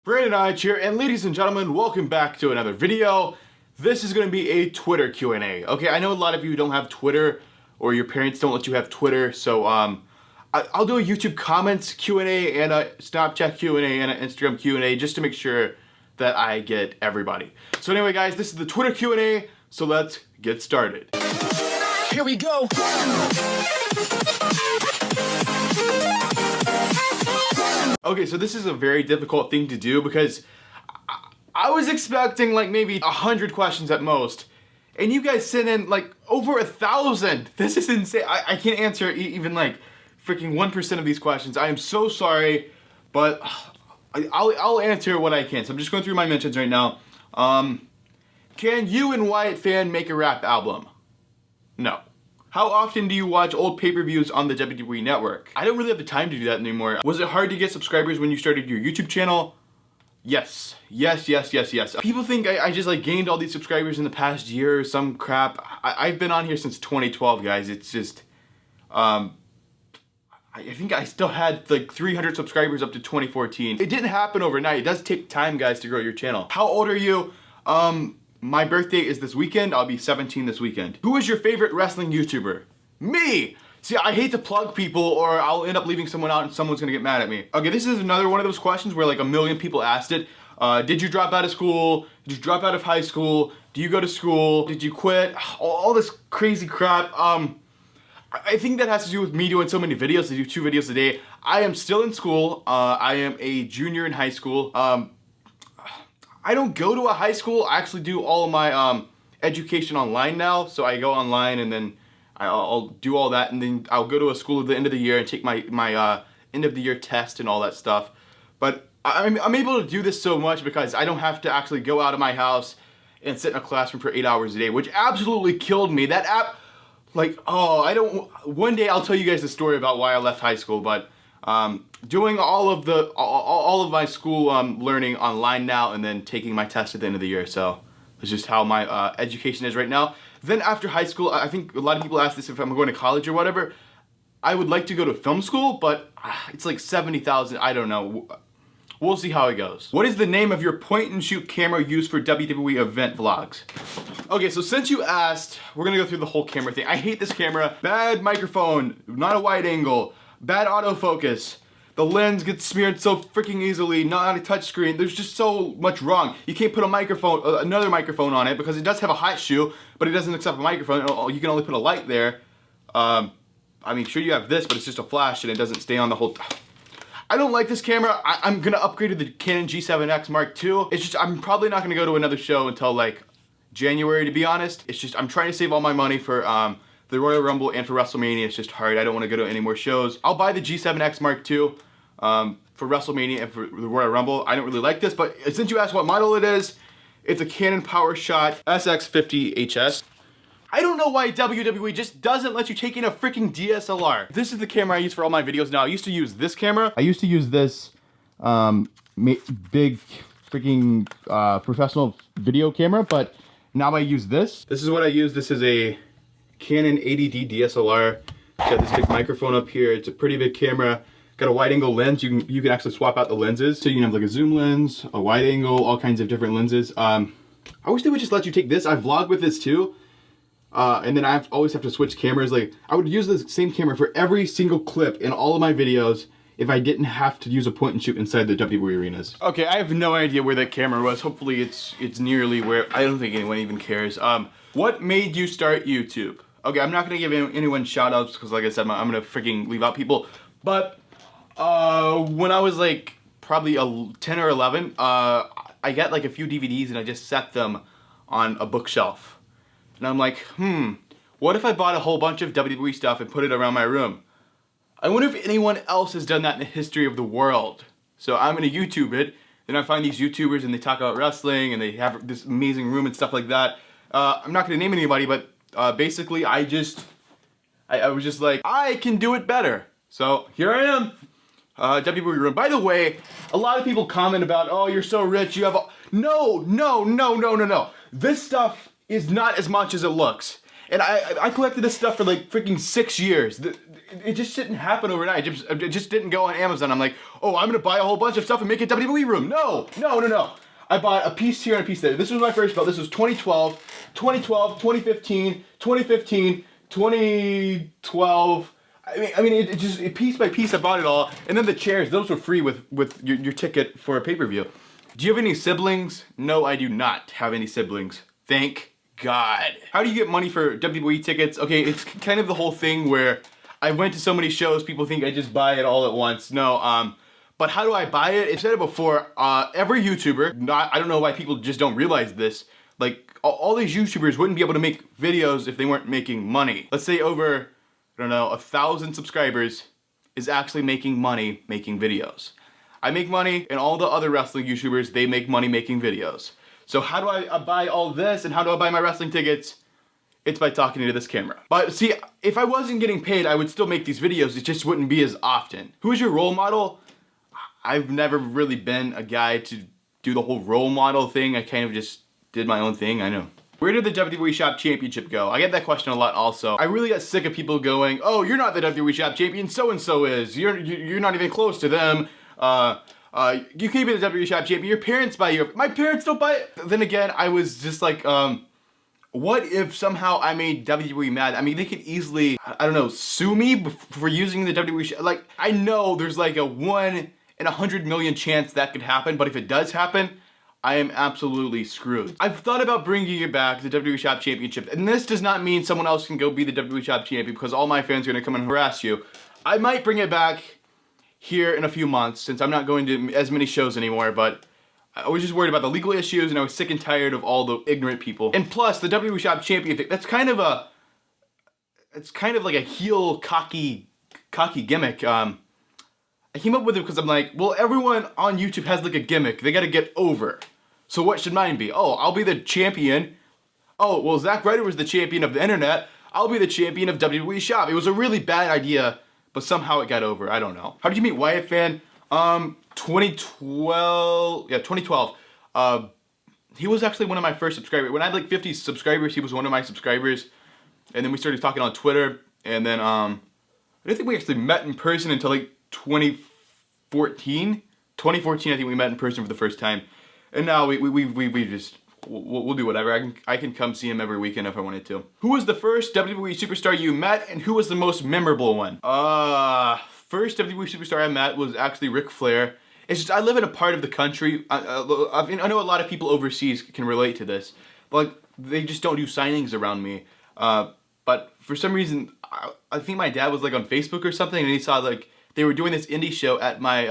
Brandon Hodge here, and ladies and gentlemen, welcome back to another video. This is going to be a Twitter Q&A. Okay, I know a lot of you don't have Twitter, or your parents don't let you have Twitter, so I'll do a YouTube comments Q&A and a Snapchat Q&A and an Instagram Q&A just to make sure that I get everybody. So anyway, guys, this is the Twitter Q&A, so let's get started. Here we go. Okay, so this is a very difficult thing to do because I was expecting like maybe 100 questions at most, and you guys sent in like over 1,000. This is insane. I can't answer even like freaking 1% of these questions. I am so sorry, but I'll answer what I can. So I'm just going through my mentions right now. Can you and Wyatt Fan make a rap album? No. How often do you watch old pay-per-views on the WWE Network? I don't really have the time to do that anymore. Was it hard to get subscribers when you started your YouTube channel? Yes. Yes. People think I just like gained all these subscribers in the past year or some crap. I've been on here since 2012, guys. It's just, I think I still had like 300 subscribers up to 2014. It didn't happen overnight. It does take time, guys, to grow your channel. How old are you? My birthday is this weekend. I'll be 17 this weekend. Who is your favorite wrestling YouTuber? Me! See, I hate to plug people or I'll end up leaving someone out and someone's gonna get mad at me. Okay, this is another one of those questions where like 1 million people asked it. Did you drop out of school? Did you drop out of high school? Do you go to school? Did you quit? All this crazy crap. I think that has to do with me doing so many videos. I do 2 videos a day. I am still in school. I am a junior in high school. I don't go to a high school. I actually do all of my education online now. So I go online and then I'll do all that, and then I'll go to a school at the end of the year and take my end of the year test and all that stuff. But I'm able to do this so much because I don't have to actually go out of my house and sit in a classroom for 8 hours a day, which absolutely killed me. That app, like, one day I'll tell you guys the story about why I left high school, but doing all of my school learning online now and then taking my test at the end of the year. So that's just how my education is right now. Then after high school, I think a lot of people ask this if I'm going to college or whatever. I would like to go to film school, but it's like 70,000. I don't know. We'll see how it goes. What is the name of your point and shoot camera used for WWE event vlogs? Okay, so since you asked, we're gonna go through the whole camera thing. I hate this camera. Bad microphone, not a wide angle, bad autofocus. The lens gets smeared so freaking easily, not on a touchscreen. There's just so much wrong. You can't put a microphone, another microphone on it because it does have a hot shoe, but it doesn't accept a microphone. You can only put a light there. I mean, sure you have this, but it's just a flash and it doesn't stay on the whole. I don't like this camera. I'm gonna upgrade to the Canon G7X Mark II. It's just, I'm probably not gonna go to another show until like January, to be honest. It's just, I'm trying to save all my money for the Royal Rumble and for WrestleMania. It's just hard. I don't want to go to any more shows. I'll buy the G7X Mark II for WrestleMania and for the Royal Rumble. I don't really like this, but since you asked what model it is, it's a Canon PowerShot SX50HS. I don't know why WWE just doesn't let you take in a freaking DSLR. This is the camera I use for all my videos now. I used to use this camera. I used to use this big freaking professional video camera, but now I use this. This is what I use. This is a Canon 80D DSLR. It's got this big microphone up here. It's a pretty big camera. Got a wide angle lens. You can actually swap out the lenses. So you can have like a zoom lens, a wide angle, all kinds of different lenses. I wish they would just let you take this. I vlog with this too. And then I always have to switch cameras. Like, I would use the same camera for every single clip in all of my videos if I didn't have to use a point and shoot inside the WWE arenas. Okay, I have no idea where that camera was. Hopefully it's nearly where, I don't think anyone even cares. What made you start YouTube? Okay, I'm not gonna give anyone shout outs because like I said, I'm gonna freaking leave out people. But when I was like probably 10 or 11, I got like a few DVDs and I just set them on a bookshelf. And I'm like, what if I bought a whole bunch of WWE stuff and put it around my room? I wonder if anyone else has done that in the history of the world. So I'm gonna YouTube it, then I find these YouTubers and they talk about wrestling and they have this amazing room and stuff like that. I'm not gonna name anybody, but basically I was just like, I can do it better. So here I am, WWE room. By the way, a lot of people comment about, oh, you're so rich, you have no. This stuff is not as much as it looks. And I collected this stuff for like freaking 6 years. It just didn't happen overnight. It just didn't go on Amazon. I'm like, oh, I'm gonna buy a whole bunch of stuff and make a WWE room. No. I bought a piece here and a piece there. This was my first belt. This was 2012, 2015, 2012. I mean, it just piece by piece I bought it all. And then the chairs, those were free with your ticket for a pay-per-view. Do you have any siblings? No, I do not have any siblings. Thank God. How do you get money for WWE tickets? Okay, it's kind of the whole thing where I went to so many shows, people think I just buy it all at once. No, but how do I buy it? I've said it before, every YouTuber, I don't know why people just don't realize this, like, all these YouTubers wouldn't be able to make videos if they weren't making money. Let's say over, I don't know, 1,000 subscribers is actually making money making videos. I make money, and all the other wrestling YouTubers, they make money making videos. So how do I buy all this, and how do I buy my wrestling tickets? It's by talking to this camera. But see, if I wasn't getting paid, I would still make these videos, it just wouldn't be as often. Who is your role model? I've never really been a guy to do the whole role model thing. I kind of just did my own thing, I know. Where did the WWE Shop Championship go? I get that question a lot also. I really got sick of people going, oh, you're not the WWE Shop Champion, so-and-so is. You're not even close to them. You can't be the WWE Shop Champion. Your parents buy you. My parents don't buy it. Then again, I was just like, what if somehow I made WWE mad? I mean, they could easily, I don't know, sue me for using the WWE Shop. Like, I know there's like a 1 in 100 million chance that could happen, but if it does happen, I am absolutely screwed. I've thought about bringing it back, the WWE Shop Championship, and this does not mean someone else can go be the WWE Shop Champion because all my fans are gonna come and harass you. I might bring it back here in a few months since I'm not going to as many shows anymore, but I was just worried about the legal issues and I was sick and tired of all the ignorant people. And plus, the WWE Shop Champion thing, it's kind of like a heel cocky gimmick. I came up with it because I'm like, well, everyone on YouTube has like a gimmick they gotta get over. So what should mine be? Oh, I'll be the champion. Oh, well, Zack Ryder was the champion of the internet. I'll be the champion of WWE Shop. It was a really bad idea, but somehow it got over. I don't know. How did you meet Wyatt Fan? 2012. Yeah, 2012. He was actually one of my first subscribers. When I had like 50 subscribers, he was one of my subscribers. And then we started talking on Twitter. And then I don't think we actually met in person until like 2014. 2014, I think we met in person for the first time. And now we just we'll do whatever. I can come see him every weekend if I wanted to. Who was the first WWE superstar you met, and who was the most memorable one? First WWE superstar I met was actually Ric Flair. It's just I live in a part of the country. I know a lot of people overseas can relate to this, but like, they just don't do signings around me. But for some reason, I think my dad was like on Facebook or something, and he saw like they were doing this indie show at my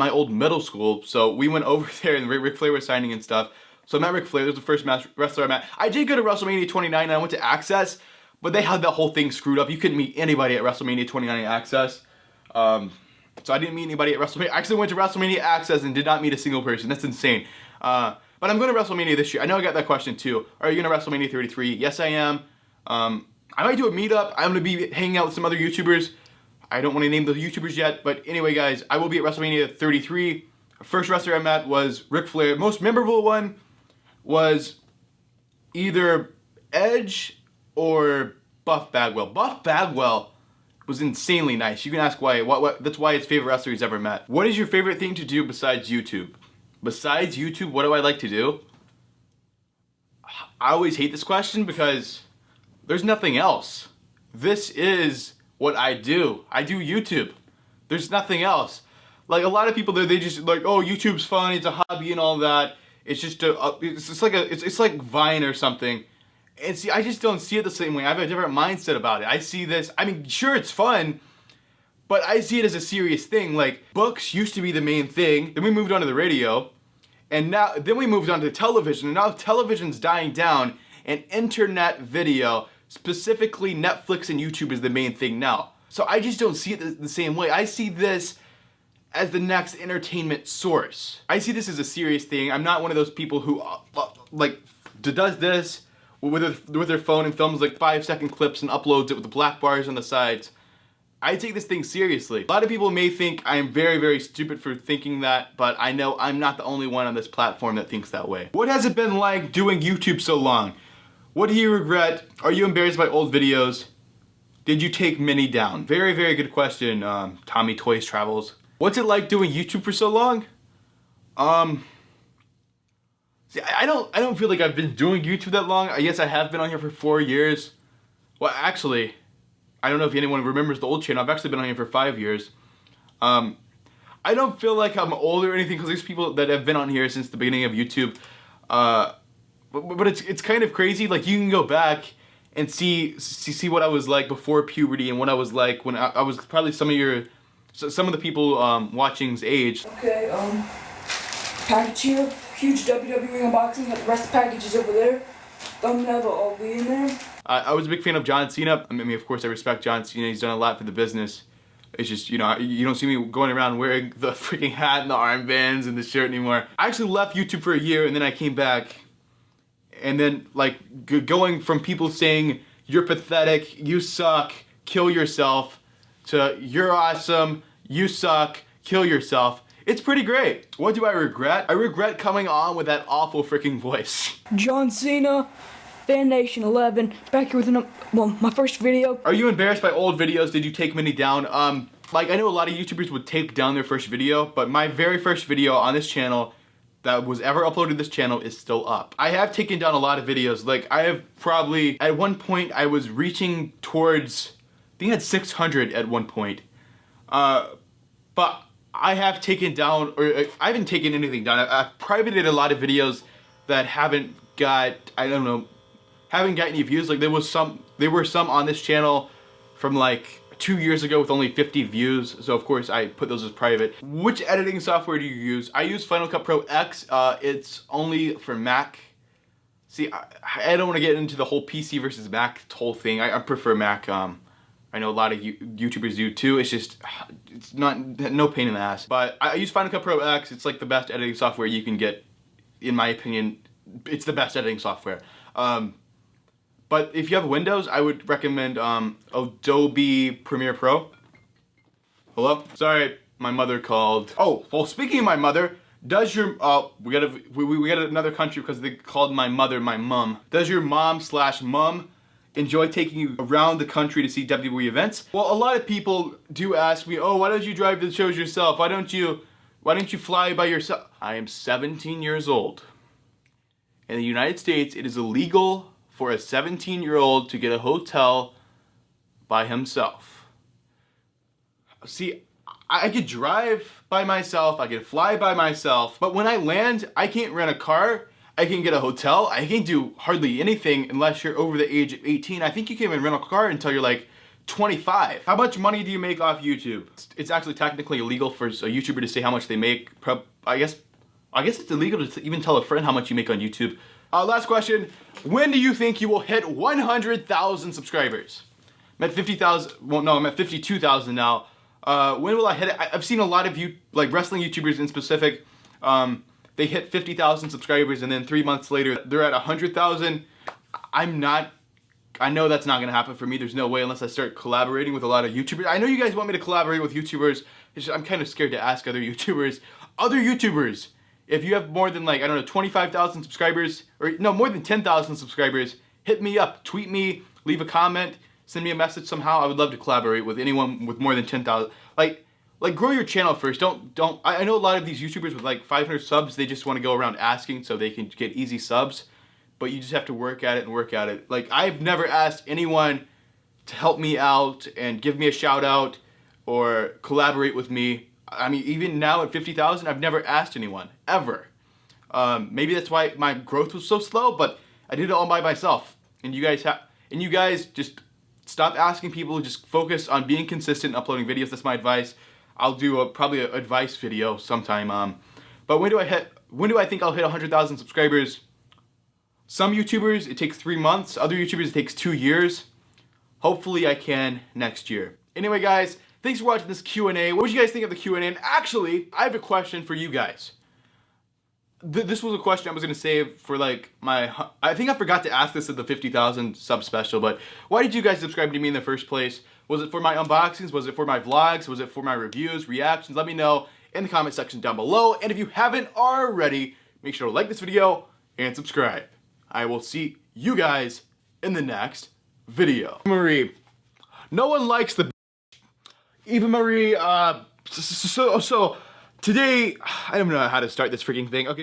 old middle school. So we went over there, and Ric Flair was signing and stuff. So I met Ric Flair. That was the first wrestler I met. I did go to WrestleMania 29, and I went to Access, but they had that whole thing screwed up. You couldn't meet anybody at WrestleMania 29 Access. So I didn't meet anybody at WrestleMania. I actually went to WrestleMania Access and did not meet a single person. That's insane. But I'm going to WrestleMania this year. I know I got that question too. Are you going to WrestleMania 33? Yes, I am. I might do a meetup. I'm going to be hanging out with some other YouTubers. I don't want to name those YouTubers yet. But anyway, guys, I will be at WrestleMania 33. First wrestler I met was Ric Flair. Most memorable one was either Edge or Buff Bagwell. Buff Bagwell was insanely nice. You can ask why. That's why his favorite wrestler he's ever met. What is your favorite thing to do besides YouTube? Besides YouTube, what do I like to do? I always hate this question because there's nothing else. This is what I do. I do YouTube. There's nothing else. Like a lot of people, they just like, oh, YouTube's fun. It's a hobby and all that. It's just it's like Vine or something. And see, I just don't see it the same way. I have a different mindset about it. I see this, I mean, sure, it's fun, but I see it as a serious thing. Like, books used to be the main thing, then we moved on to the radio, and then we moved on to television, and now television's dying down, and internet video, specifically Netflix and YouTube is the main thing now. So I just don't see it the same way. I see this as the next entertainment source. I see this as a serious thing. I'm not one of those people who, does this, with their phone and films like 5-second clips and uploads it with the black bars on the sides. I take this thing seriously. A lot of people may think I am very, very stupid for thinking that, but I know I'm not the only one on this platform that thinks that way. What has it been like doing YouTube so long? What do you regret? Are you embarrassed by old videos? Did you take many down? Very, very good question, Tommy Toys Travels. What's it like doing YouTube for so long? See, I don't feel like I've been doing YouTube that long. I guess I have been on here for 4 years. Well, actually, I don't know if anyone remembers the old channel. I've actually been on here for 5 years. I don't feel like I'm old or anything because there's people that have been on here since the beginning of YouTube. But it's kind of crazy. Like, you can go back and see what I was like before puberty and what I was like when I was probably some of the people watching's age. Okay, package here, huge WWE unboxing. Got the rest of the packages over there. Thumbnail will all be in there. I was a big fan of John Cena. I mean, of course, I respect John Cena. He's done a lot for the business. It's just, you know, you don't see me going around wearing the freaking hat and the armbands and the shirt anymore. I actually left YouTube for a year and then I came back. And then, like, going from people saying, you're pathetic, you suck, kill yourself, to you're awesome, you suck, kill yourself. It's pretty great. What do I regret? I regret coming on with that awful freaking voice. John Cena, Fan Nation 11, back here with my first video. Are you embarrassed by old videos? Did you take many down? Like, I know a lot of YouTubers would take down their first video, but my very first video on this channel that was ever uploaded to this channel is still up. I have taken down a lot of videos. Like, I have probably, at one point, I was reaching towards, I think I had 600 at one point. But I have taken down, or I haven't taken anything down. I've privated a lot of videos that haven't got, I don't know, haven't got any views. Like, there were some on this channel from like 2 years ago with only 50 views, so of course I put those as private. Which editing software do you use? I use Final Cut Pro X. It's only for Mac. See, I don't want to get into the whole PC versus Mac whole thing. I prefer Mac. I know a lot of YouTubers do too. It's just, it's no pain in the ass. But I use Final Cut Pro X. It's like the best editing software you can get, in my opinion. It's the best editing software. But if you have Windows, I would recommend Adobe Premiere Pro. Hello? Sorry, my mother called. Oh, well, speaking of my mother, does your we got another country because they called my mother my mum. Does your mom/mum enjoy taking you around the country to see WWE events? Well, a lot of people do ask me, oh, why don't you drive the shows yourself? Why don't you fly by yourself? I am 17 years old. In the United States, it is illegal for a 17-year-old to get a hotel by himself. See, I could drive by myself, I could fly by myself, but when I land, I can't rent a car, I can't get a hotel, I can't do hardly anything unless you're over the age of 18. I think you can't even rent a car until you're like 25. How much money do you make off YouTube? It's actually technically illegal for a YouTuber to say how much they make. I guess it's illegal to even tell a friend how much you make on YouTube. Last question. When do you think you will hit 100,000 subscribers? I'm at 50,000. Well, no, I'm at 52,000 now. When will I hit it? I've seen a lot of like wrestling YouTubers in specific. They hit 50,000 subscribers and then 3 months later they're at 100,000. I know that's not gonna happen for me. There's no way unless I start collaborating with a lot of YouTubers. I know you guys want me to collaborate with YouTubers. It's just, I'm kind of scared to ask other YouTubers. If you have more than, like, I don't know, 25,000 subscribers, or no, more than 10,000 subscribers, hit me up, tweet me, leave a comment, send me a message somehow. I would love to collaborate with anyone with more than 10,000. Like grow your channel first. I know a lot of these YouTubers with like 500 subs, they just want to go around asking so they can get easy subs, but you just have to work at it and work at it. Like, I've never asked anyone to help me out and give me a shout out or collaborate with me. I mean, even now at 50,000, I've never asked anyone, ever. Maybe that's why my growth was so slow, but I did it all by myself. And you guys just stop asking people, just focus on being consistent and uploading videos. That's my advice. I'll do probably an advice video sometime. But when do I think I'll hit 100,000 subscribers? Some YouTubers, it takes 3 months. Other YouTubers, it takes 2 years. Hopefully I can next year. Anyway, guys, thanks for watching this Q&A. What did you guys think of the Q&A? And actually, I have a question for you guys. This was a question I was going to save for like I think I forgot to ask this at the 50,000 sub special, but why did you guys subscribe to me in the first place? Was it for my unboxings? Was it for my vlogs? Was it for my reviews, reactions? Let me know in the comment section down below. And if you haven't already, make sure to like this video and subscribe. I will see you guys in the next video. Marie, no one likes the Eva Marie, so today, I don't know how to start this freaking thing. Okay.